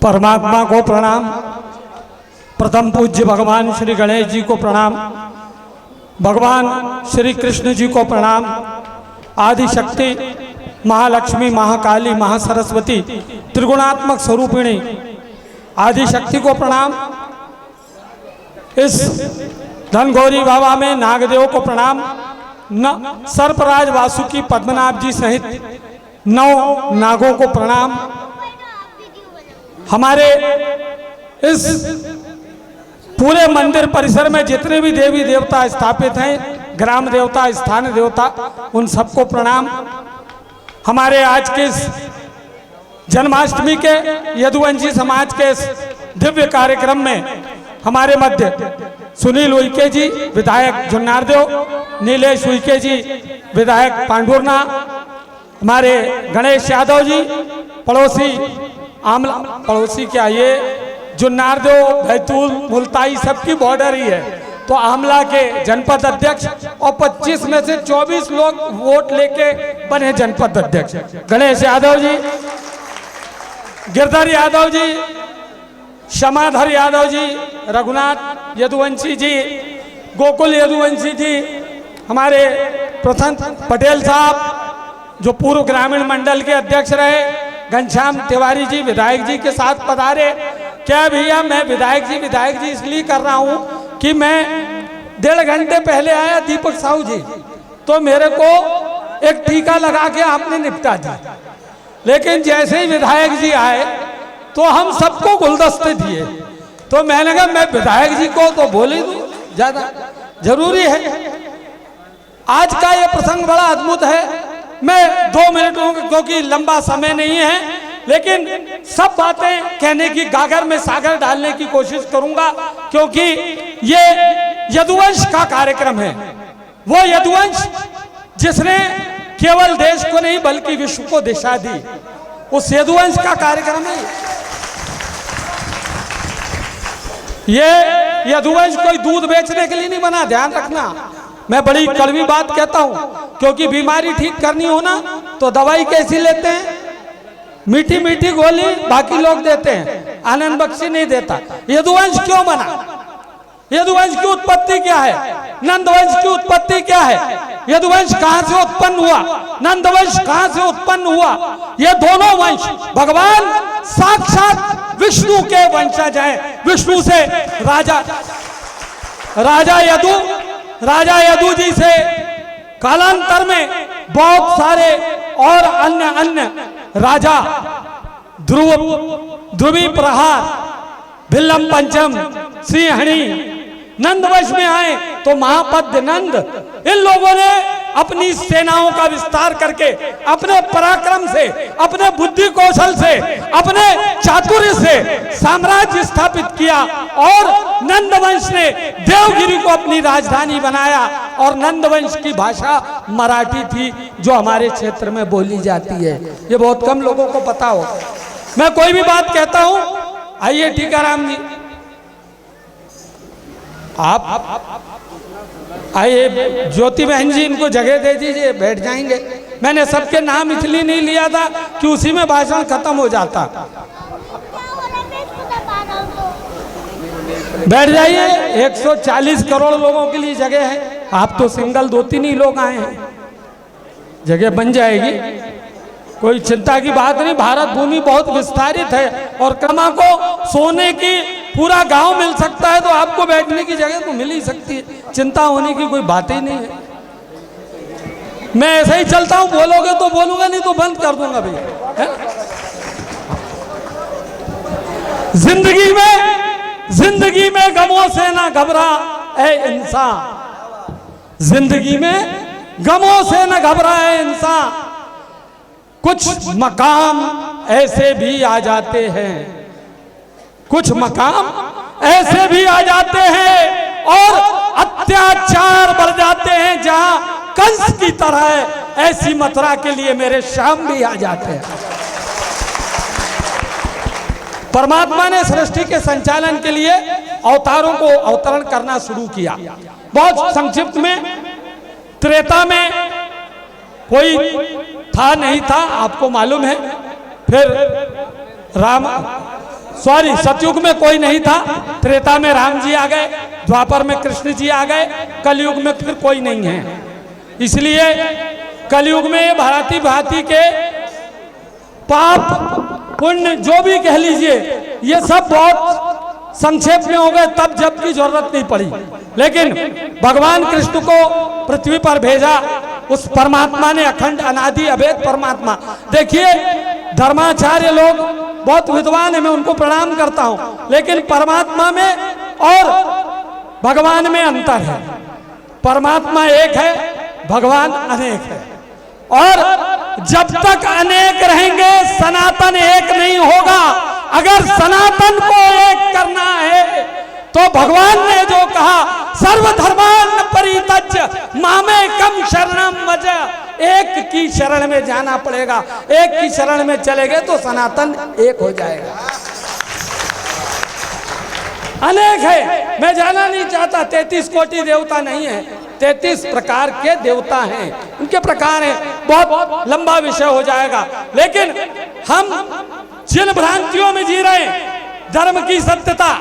परमात्मा को प्रणाम। प्रथम पूज्य भगवान श्री गणेश जी को प्रणाम। भगवान श्री कृष्ण जी को प्रणाम। आदि शक्ति महालक्ष्मी, महाकाली, महासरस्वती, त्रिगुणात्मक स्वरूपिणी आदि शक्ति को प्रणाम। इस धनगौरी बाबा में नागदेव को प्रणाम। सर्पराज वासुकी पद्मनाभ जी सहित 9 नागों को प्रणाम। हमारे इस पूरे मंदिर परिसर में जितने भी देवी देवता स्थापित हैं, ग्राम देवता, स्थान देवता, उन सबको प्रणाम। हमारे आज के इस जन्माष्टमी के यदुवंशी समाज के इस दिव्य कार्यक्रम में हमारे मध्य सुनील उइके जी विधायक जुन्नारदेव, नीलेश उइके जी विधायक पांडुरना, हमारे गणेश यादव जी पड़ोसी आमला, पड़ोसी क्या ये जुन्नारदेव, बैतूल, मुल्ताई सबकी बॉर्डर ही है, तो आमला के जनपद अध्यक्ष और 25 में से 24 लोग वोट लेके बने जनपद अध्यक्ष। गणेश यादव जी, गिरधर यादव जी, क्षमाधर यादव जी, रघुनाथ यदुवंशी जी, गोकुल यदुवंशी जी, हमारे प्रथम पटेल साहब जो पूर्व ग्रामीण मंडल के अध्यक्ष रहे, घनश्याम तिवारी जी विधायक जी के साथ पधारे। क्या भैया, मैं विधायक जी इसलिए कर रहा हूं कि मैं 1.5 घंटे पहले आया दीपक साहू जी, तो मेरे को एक टीका लगा के आपने निपटा दिया, लेकिन जैसे ही विधायक जी आए तो हम सबको गुलदस्ते दिए, तो मैंने कहा मैं विधायक जी को तो बोल ही दूं, ज्यादा जरूरी है। आज का ये प्रसंग बड़ा अद्भुत है। मैं 2 मिनट क्योंकि लंबा समय नहीं है, लेकिन सब बातें कहने की गागर में सागर डालने की कोशिश करूंगा, क्योंकि ये यदुवंश का कार्यक्रम है। वो यदुवंश जिसने केवल देश को नहीं बल्कि विश्व को दिशा दी, उस यदुवंश का कार्यक्रम है ये। यदुवंश कोई दूध बेचने के लिए नहीं बना, ध्यान रखना। मैं बड़ी कड़वी बात कहता हूं, क्योंकि बीमारी ठीक करनी हो ना तो दवाई कैसी लेते हैं? मीठी मीठी गोली बाकी लोग देते हैं, आनंद बख्शी नहीं देता। यदुवंश क्यों बना? यदुवंश की उत्पत्ति क्या है? नंदवंश की उत्पत्ति क्या है? यदुवंश कहां से उत्पन्न हुआ? नंदवंश कहां से उत्पन्न हुआ? ये दोनों वंश भगवान साक्षात विष्णु के वंशज हैं। विष्णु से राजा यदु जी से कालांतर में बहुत सारे और अन्य राजा ध्रुवी प्रहार, भिल्लम पंचम, सिंहणी, नंदवंश में आए तो महापद्य नंद, इन लोगों ने अपनी सेनाओं का विस्तार करके अपने पराक्रम से, अपने बुद्धि कौशल से, अपने चातुर्य से साम्राज्य स्थापित किया, और नंदवंश ने देवगिरी को अपनी राजधानी बनाया। और नंदवंश की भाषा मराठी थी, जो हमारे क्षेत्र में बोली जाती है। ये बहुत कम लोगों को पता हो। मैं कोई भी बात कहता हूं, आइए टीकाराम जी आप आइए, ज्योति बहन जी इनको जगह दे दीजिए, बैठ जाएंगे। मैंने सबके नाम इसलिए नहीं लिया था कि उसी में भाषण खत्म हो जाता। बैठ जाइए, 140 करोड़ लोगों के लिए जगह है। आप तो सिंगल 2-3 ही लोग आए हैं, जगह बन जाएगी, कोई चिंता की बात नहीं। भारत भूमि बहुत विस्तारित है और कमा को सोने की पूरा गांव मिल सकता है, तो आपको बैठने की जगह तो मिल ही सकती है। चिंता होने की कोई बात ही नहीं है। मैं ऐसे ही चलता हूं, बोलोगे तो बोलूंगा, नहीं तो बंद कर दूंगा भैया। जिंदगी में गमों से ना घबरा ऐ इंसान, जिंदगी में गमों से ना घबरा ऐ इंसान, कुछ मकाम ऐसे भी आ जाते हैं, कुछ मकाम ऐसे भी आ जाते हैं और अत्याचार बढ़ जाते हैं जहां कंस की तरह है, ऐसी मथुरा के लिए मेरे श्याम भी आ जाते हैं। परमात्मा ने सृष्टि के संचालन के लिए अवतारों को अवतरण करना शुरू किया। बहुत संक्षिप्त में, त्रेता में कोई था नहीं था, आपको मालूम है। फिर सॉरी, सतयुग में कोई नहीं था, त्रेता में राम जी आ गए, द्वापर में कृष्ण जी आ गए, कलयुग में फिर कोई नहीं है। इसलिए कलयुग में ये भांति भांति के पाप पुण्य जो भी कह लीजिए, ये सब बहुत संक्षेप में हो गए तब जब की जरूरत नहीं पड़ी। लेकिन भगवान कृष्ण को पृथ्वी पर भेजा, उस परमात्मा ने, अखंड अनादि अभेद परमात्मा। देखिए धर्माचार्य लोग बहुत विद्वान है, मैं उनको प्रणाम करता हूं, लेकिन परमात्मा में और भगवान में अंतर है। परमात्मा एक है, भगवान अनेक है, और जब तक अनेक रहेंगे सनातन एक नहीं होगा। अगर सनातन को एक करना है तो भगवान ने जो कहा, सर्वधर्मान परित्यज्य मामेकं शरणं व्रज, एक की शरण में जाना पड़ेगा। एक की शरण में चले गए तो सनातन एक हो जाएगा। अनेक है, मैं जाना नहीं चाहता, 33 कोटि देवता नहीं है, 33 प्रकार के देवता हैं, उनके प्रकार हैं, बहुत लंबा विषय हो जाएगा। लेकिन हम जिन भ्रांतियों में जी रहे हैं, धर्म की सत्यता,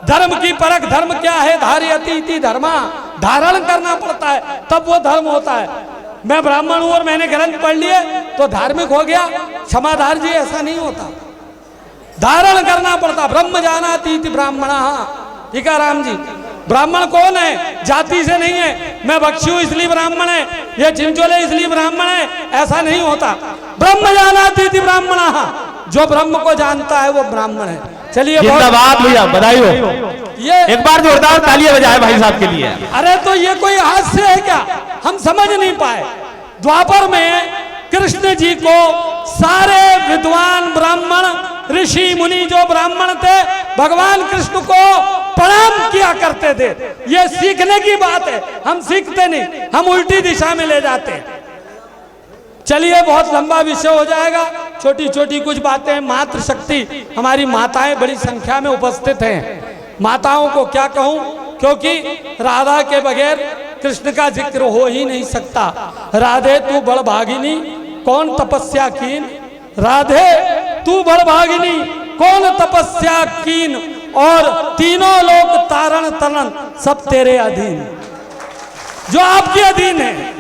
धर्म की परख, धर्म क्या है, धारयति इति धर्मा, धारण करना पड़ता है तब वो धर्म होता है। मैं ब्राह्मण हूं और मैंने ग्रंथ पढ़ लिए तो धार्मिक हो गया, क्षमाधार जी ऐसा नहीं होता, धारण करना पड़ता। ब्रह्म जानाति इति ब्राह्मणः, ठीक है राम जी। ब्राह्मण कौन है? जाति से नहीं है, मैं बख्शी हूं इसलिए ब्राह्मण है, ये चिंचोले इसलिए ब्राह्मण है, ऐसा नहीं होता। ब्रह्म जानाति इति ब्राह्मणः, जो ब्रह्म को जानता है वो ब्राह्मण है। चलिए जिंदाबाद भैया, बधाई हो। ये एक बार जोरदार तालियां बजाए भाई साहब के लिए। अरे तो ये कोई हास्य है क्या? हम समझ नहीं पाए। द्वापर में कृष्ण जी को सारे विद्वान ब्राह्मण ऋषि मुनि जो ब्राह्मण थे, भगवान कृष्ण को प्रणाम किया करते थे। ये सीखने की बात है, हम सीखते नहीं, हम उल्टी दिशा में ले जाते हैं। चलिए बहुत लंबा विषय हो जाएगा, छोटी छोटी कुछ बातें। मातृशक्ति, हमारी माताएं बड़ी संख्या में उपस्थित हैं। माताओं को क्या कहूं, क्योंकि राधा के बगैर कृष्ण का जिक्र हो ही नहीं सकता। राधे तू बड़ भागिनी कौन तपस्या कीन, राधे तू बड़ भागिनी कौन तपस्या कीन, और तीनों लोक तारण तरण सब तेरे अधीन। जो आपके अधीन है,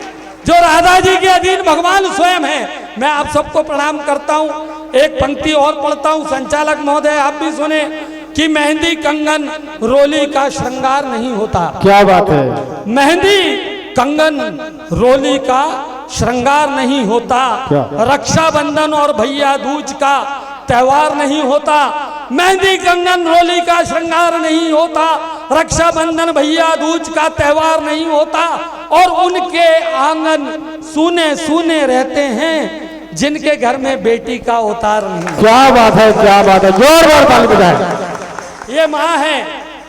जो राधा जी के अधीन भगवान स्वयं है। मैं आप सबको प्रणाम करता हूं। एक पंक्ति और पढ़ता हूं, संचालक महोदय आप भी सुने, कि मेहंदी कंगन रोली का श्रृंगार नहीं होता। क्या बात है? मेहंदी कंगन रोली का श्रृंगार नहीं होता, रक्षाबंधन और भैया दूज का त्योहार नहीं होता। मेहंदी कंगन रोली का श्रृंगार नहीं होता, रक्षाबंधन भैया दूज का त्योहार नहीं होता, और उनके आंगन सूने सूने रहते हैं जिनके घर में बेटी का अवतार नहीं। क्या बात है, क्या बात है, जोरदार ताली बजाएं। ये माँ है,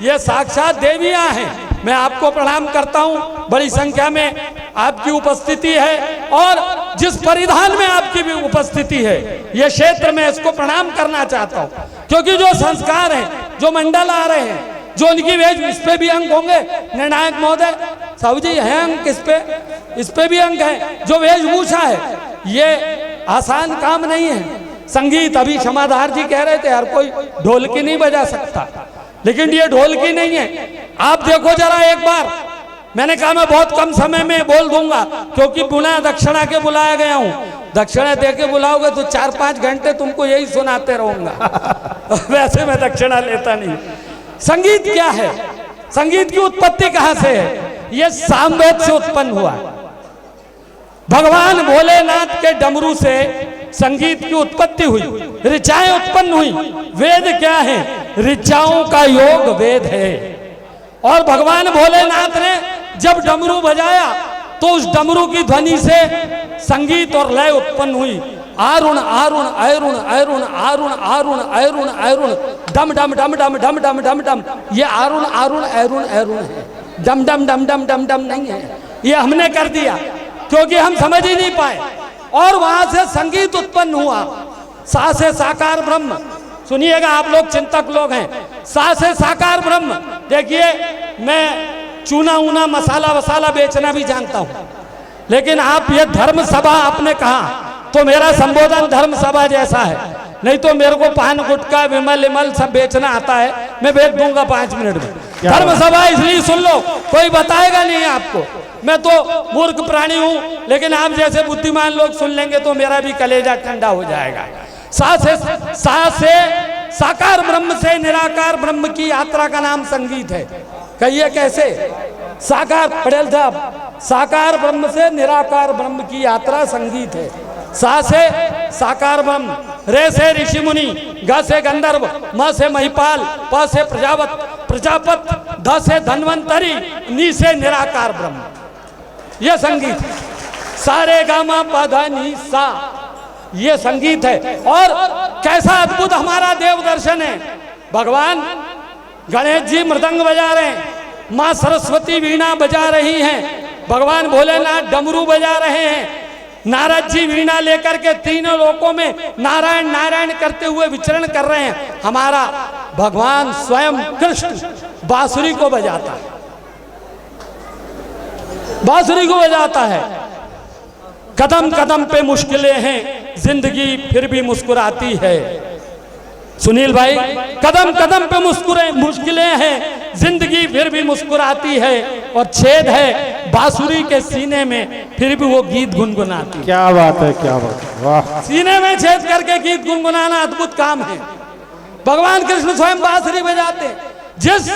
ये साक्षात देवियां हैं। मैं आपको प्रणाम करता हूं, बड़ी संख्या में आपकी उपस्थिति है, और जिस परिधान में आपकी भी उपस्थिति है, ये क्षेत्र में इसको प्रणाम करना चाहता हूं। क्योंकि जो संस्कार हैं, जो मंडल आ रहे हैं, जो उनकी वेश, इस पे भी अंक होंगे निर्णायक महोदय, साहू जी है अंक, इस पे भी अंक है। जो वेशभूषा है ये आसान काम नहीं है। संगीत, अभी क्षमाधार जी कह रहे थे हर कोई ढोलकी नहीं बजा सकता, लेकिन ये ढोलकी नहीं है। आप देखो जरा एक बार, मैंने कहा मैं बहुत कम समय में बोल दूंगा, क्योंकि बिना दक्षिणा के बुलाया गया हूं। दक्षिणा दे के बुलाओगे तो 4-5 घंटे तुमको यही सुनाते रहूंगा। वैसे मैं दक्षिणा लेता नहीं। संगीत क्या है? संगीत की उत्पत्ति कहां से है? यह सामवेद से उत्पन्न हुआ। भगवान भोलेनाथ के डमरू से संगीत की उत्पत्ति हुई, ऋचाएं उत्पन्न हुई। वेद क्या है? ऋचाओं का योग वेद है। और भगवान भोलेनाथ ने जब डमरू बजाया तो उस डमरू की ध्वनि से संगीत और लय उत्पन्न हुई। Aaron Aaron Arun Arun Aaron Aaron Arun Arun, डम डम डम डम डम डम डम डम। ये आरुण आरुण अरुण अरुण है, डम डम डम डम डम डम नहीं है। ये हमने कर दिया क्योंकि हम समझ ही नहीं पाए, और वहां से संगीत उत्पन्न हुआ। सा से साकार ब्रह्म, सुनिएगा आप लोग चिंतक लोग हैं, सा से साकार ब्रह्म। देखिए मैं चूना ऊना मसाला वसाला बेचना भी जानता हूं, लेकिन आप ये धर्म सभा आपने कहा तो मेरा संबोधन धर्म सभा जैसा है। नहीं तो मेरे को पान गुटखा विमल इमल सब बेचना आता है, मैं बेच दूंगा 5 मिनट में। धर्म सभा इसलिए सुन लो, कोई बताएगा नहीं आपको। मैं तो मूर्ख प्राणी हूं, लेकिन आप जैसे बुद्धिमान लोग सुन लेंगे तो मेरा भी कलेजा ठंडा हो जाएगा। सा से साकार ब्रह्म से निराकार ब्रह्म की यात्रा का नाम संगीत है। कहिए कैसे? साकार, पटेल साहब, साकार ब्रह्म से निराकार ब्रह्म की यात्रा संगीत है। सा से साकार ब्रह्म, रे से ऋषि मुनि, ग से गंधर्व, म से महिपाल, प से प्रजापत, ध से धन्वंतरी, नी से निराकार ब्रह्म। यह संगीत, सारे गामा पधा नी सा, ये संगीत है। और कैसा अद्भुत हमारा देव दर्शन है। भगवान गणेश जी मृदंग बजा रहे हैं, माँ सरस्वती वीणा बजा रही हैं, भगवान भोलेनाथ डमरू बजा रहे हैं, नारद जी वीणा लेकर के तीनों लोकों में नारायण नारायण करते हुए विचरण कर रहे हैं। हमारा भगवान स्वयं कृष्ण बांसुरी को बजाता है, बांसुरी को बजाता है। कदम कदम पे मुश्किलें हैं, जिंदगी फिर भी मुस्कुराती है। सुनील भाई, कदम कदम पे मुश्किलें हैं, जिंदगी फिर भी मुस्कुराती है। और छेद है बांसुरी के सीने में, फिर भी वो गीत गुनगुनाती है। क्या बात है, क्या बात है, वाह। सीने में छेद करके गीत गुनगुनाना अद्भुत काम है। भगवान कृष्ण स्वयं बांसुरी बजाते हैं। जिस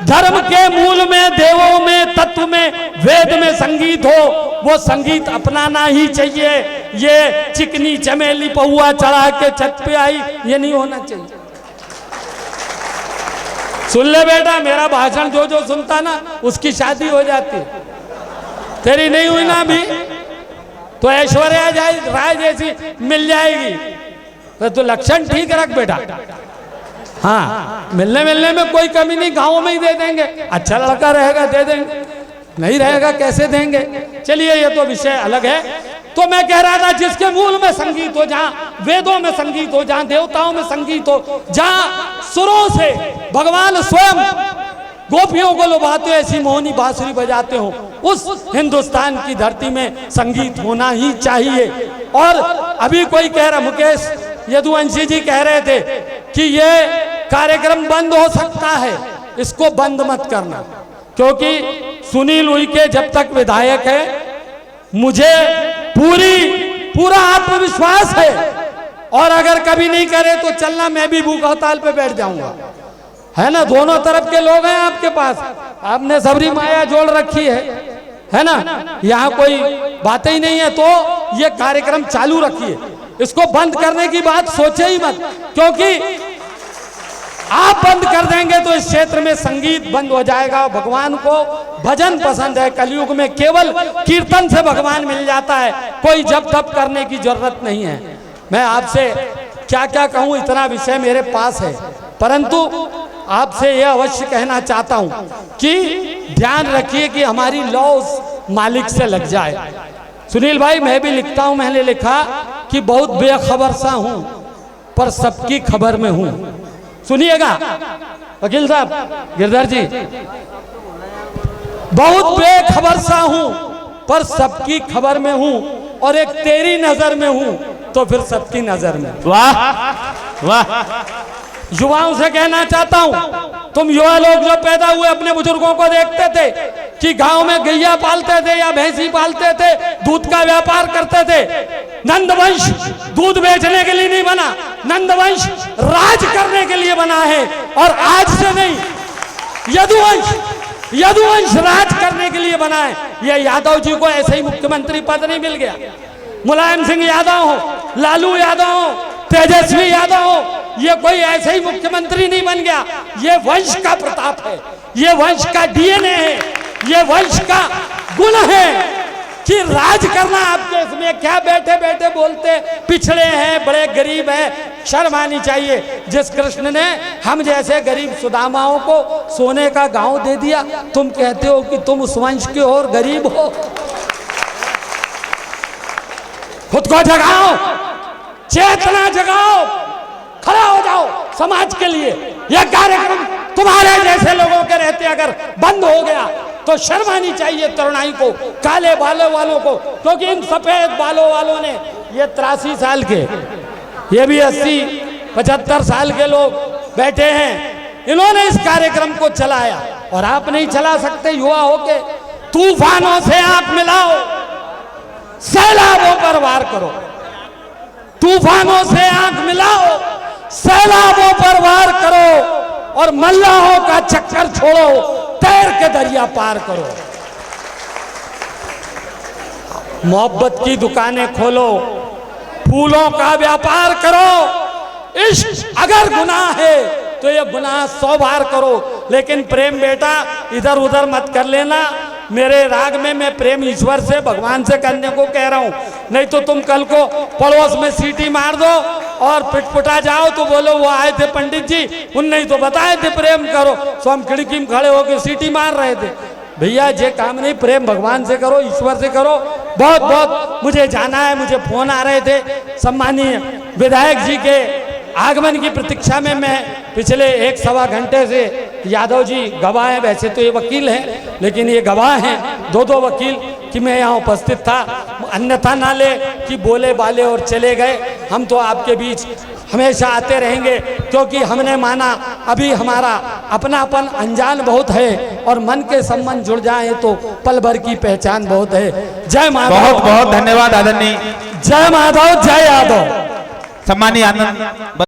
धर्म के मूल में, देवों में, तत्व में, वेद में संगीत हो, वो संगीत अपनाना ही चाहिए। ये चिकनी चमेली पहुआ चढ़ा के छत पे आई, ये नहीं होना चाहिए। सुन ले बेटा, मेरा भाषण जो जो सुनता ना उसकी शादी हो जाती है। तेरी नहीं हुई ना अभी तो ऐश्वर्या राय जैसी मिल जाएगी। तो लक्षण ठीक रख बेटा। हाँ, मिलने में कोई कमी नहीं, गाँव में ही दे देंगे। अच्छा लड़का रहेगा दे देंगे, नहीं रहेगा कैसे देंगे। चलिए ये तो विषय अलग है। तो मैं कह रहा था, जिसके मूल में संगीत हो, जहाँ वेदों में संगीत हो, जहाँ देवताओं में संगीत हो, जहाँ सुरों से भगवान स्वयं गोपियों को लुभाते हो, ऐसी मोहनी बांसुरी बजाते हो, उस हिंदुस्तान की धरती में संगीत होना ही चाहिए। और अभी कोई कह रहा, मुकेश यदुवंशी जी कह रहे थे कि ये कार्यक्रम बंद हो सकता है, इसको बंद मत करना, क्योंकि सुनील उइके जब तक विधायक है, मुझे पूरा आत्मविश्वास है। और अगर कभी नहीं करे तो चलना, मैं भी भूख हड़ताल पे बैठ जाऊंगा, है ना। दोनों तरफ के लोग हैं आपके पास, आपने सबरी माया जोड़ रखी है ना। यहाँ कोई बातें ही नहीं है, तो ये कार्यक्रम चालू रखिए। इसको बंद करने की बात सोचे ही मत, क्योंकि आप बंद कर देंगे तो इस क्षेत्र में संगीत बंद हो जाएगा। भगवान को भजन पसंद है। कलयुग में केवल कीर्तन से भगवान मिल जाता है, कोई जप तप करने की जरूरत नहीं है। मैं आपसे क्या क्या कहूँ, इतना विषय मेरे पास है, परंतु आपसे यह अवश्य कहना चाहता हूँ कि ध्यान रखिए कि हमारी लौ उस मालिक से लग जाए। सुनील भाई, मैं भी लिखता हूँ, मैंने लिखा कि बहुत बेखबर सा हूँ पर सबकी खबर में हूँ। सुनिएगा वकील साहब, गिरधर जी, बहुत बेखबर सा हूं पर सबकी खबर में हूं, और एक तेरी नजर में हूं तो फिर सबकी नजर में। वाह वाह। युवाओं से कहना चाहता हूं, तुम युवा लोग जो पैदा हुए अपने बुजुर्गों को देखते थे कि गांव में गैया पालते थे या भैंसी पालते थे, दूध का व्यापार करते थे। नंदवंश दूध बेचने के लिए नहीं बना, नंदवंश राज करने के लिए बना है। और आज से नहीं, यदुवंश राज करने के लिए बना है। ये यादव जी को ऐसे ही मुख्यमंत्री पद नहीं मिल गया। मुलायम सिंह यादव हो, लालू यादव हो, तेजस्वी यादव हो, ये कोई ऐसे ही मुख्यमंत्री नहीं बन गया। ये वंश का प्रताप है, ये वंश का डीएनए है, ये वंश का गुण है कि राज करना आपके इसमें क्या बैठे बैठे बोलते पिछड़े हैं, बड़े गरीब हैं, शर्म आनी चाहिए। जिस कृष्ण ने हम जैसे गरीब सुदामाओं को सोने का गांव दे दिया, तुम कहते हो कि तुम उस वंश के और गरीब हो। खुद को जगाओ, चेतना जगाओ, खड़ा हो जाओ समाज के लिए। यह कार्यक्रम तुम्हारे जैसे लोगों के रहते अगर बंद हो गया तो शर्म आनी चाहिए तरुणाई को, काले बालों वालों को, क्योंकि इन सफेद बालों वालों ने, ये 83 साल के, ये भी 80 75 साल के लोग बैठे हैं, इन्होंने इस कार्यक्रम को चलाया और आप नहीं चला सकते युवा होके? तूफानों से आंख मिलाओ, सैलाबों पर वार करो। तूफानों से आंख मिलाओ, सैलाबों पर वार करो और मल्लाहों का चक्कर छोड़ो, तैर के दरिया पार करो। मोहब्बत की दुकानें खोलो, फूलों का व्यापार करो। इश्क अगर गुनाह है तो ये गुनाह 100 बार करो, लेकिन प्रेम बेटा इधर उधर मत कर लेना। मेरे राग में मैं प्रेम ईश्वर से, भगवान से करने को कह रहा हूं, नहीं तो तुम कल को पड़ोस में सीटी मार दो और पिटपुटा जाओ तो बोलो वो आए थे पंडित जी, उनने ही तो बताए थे प्रेम करो, तो हम खिड़की में खड़े होकर सीटी मार रहे थे। भैया ये काम नहीं, प्रेम भगवान से करो, ईश्वर से करो। बहुत बहुत मुझे जाना है, मुझे फोन आ रहे थे। सम्मानीय विधायक जी के आगमन की प्रतीक्षा में मैं पिछले 1-1.25 घंटे से, यादव जी गवाह हैं, वैसे तो ये वकील हैं लेकिन ये गवाह हैं, 2 वकील, कि मैं यहाँ उपस्थित था। अन्यथा ना ले कि बोले बाले और चले गए। हम तो आपके बीच हमेशा आते रहेंगे, क्योंकि हमने माना अभी हमारा अपनापन अनजान बहुत है और मन के संबंध जुड़ जाए तो पल भर की पहचान बहुत है। जय माधव। बहुत बहुत धन्यवाद आदरणीय। जय माधव, जय यादव। सम्मानीय आनंद